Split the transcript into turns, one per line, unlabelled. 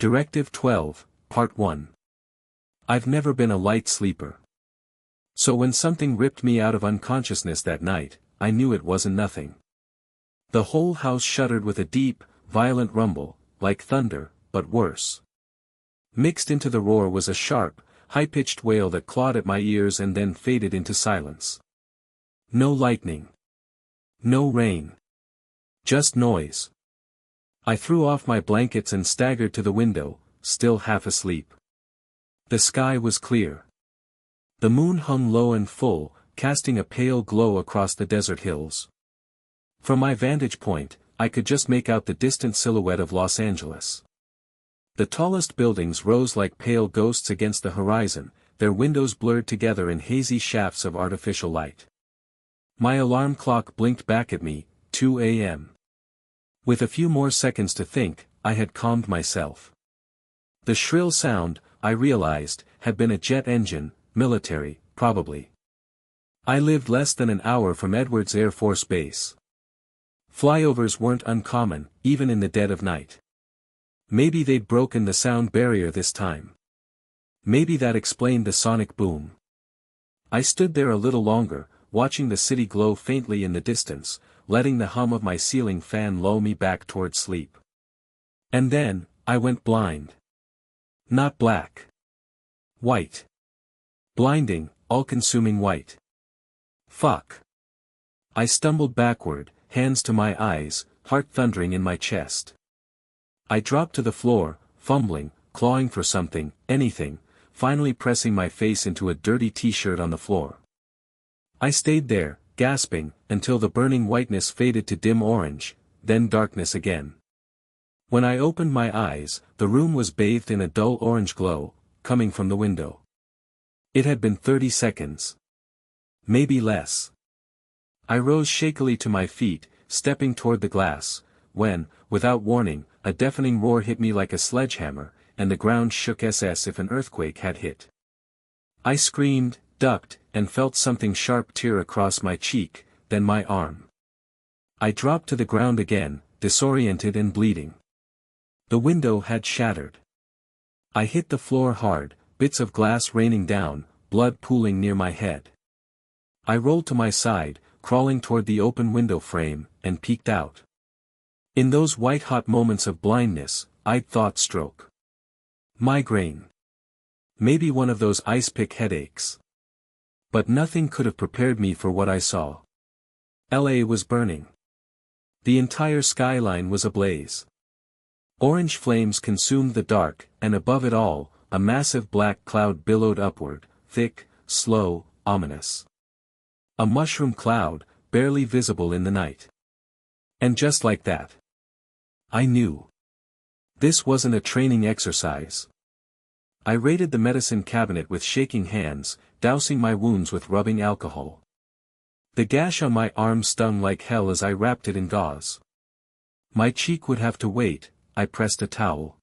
Directive 12, Part 1. I've never been a light sleeper. So when something ripped me out of unconsciousness that night, I knew it wasn't nothing. The whole house shuddered with a deep, violent rumble, like thunder, but worse. Mixed into the roar was a sharp, high-pitched wail that clawed at my ears and then faded into silence. No lightning. No rain. Just noise. I threw off my blankets and staggered to the window, still half asleep. The sky was clear. The moon hung low and full, casting a pale glow across the desert hills. From my vantage point, I could just make out the distant silhouette of Los Angeles. The tallest buildings rose like pale ghosts against the horizon, their windows blurred together in hazy shafts of artificial light. My alarm clock blinked back at me, 2 a.m. With a few more seconds to think, I had calmed myself. The shrill sound, I realized, had been a jet engine, military, probably. I lived less than an hour from Edwards Air Force Base. Flyovers weren't uncommon, even in the dead of night. Maybe they'd broken the sound barrier this time. Maybe that explained the sonic boom. I stood there a little longer, watching the city glow faintly in the distance, letting the hum of my ceiling fan lull me back toward sleep. And then, I went blind. Not black. White. Blinding, all-consuming white. Fuck. I stumbled backward, hands to my eyes, heart thundering in my chest. I dropped to the floor, fumbling, clawing for something, anything, finally pressing my face into a dirty t-shirt on the floor. I stayed there, gasping, until the burning whiteness faded to dim orange, then darkness again. When I opened my eyes, the room was bathed in a dull orange glow, coming from the window. It had been 30 seconds. Maybe less. I rose shakily to my feet, stepping toward the glass, when, without warning, a deafening roar hit me like a sledgehammer, and the ground shook as if an earthquake had hit. I screamed, ducked, and felt something sharp tear across my cheek, then my arm. I dropped to the ground again, disoriented and bleeding. The window had shattered. I hit the floor hard, bits of glass raining down, blood pooling near my head. I rolled to my side, crawling toward the open window frame, and peeked out. In those white-hot moments of blindness, I'd thought stroke. Migraine. Maybe one of those ice-pick headaches. But nothing could have prepared me for what I saw. LA was burning. The entire skyline was ablaze. Orange flames consumed the dark, and above it all, a massive black cloud billowed upward, thick, slow, ominous. A mushroom cloud, barely visible in the night. And just like that, I knew. This wasn't a training exercise. I raided the medicine cabinet with shaking hands, dousing my wounds with rubbing alcohol. The gash on my arm stung like hell as I wrapped it in gauze. My cheek would have to wait. I pressed a towel.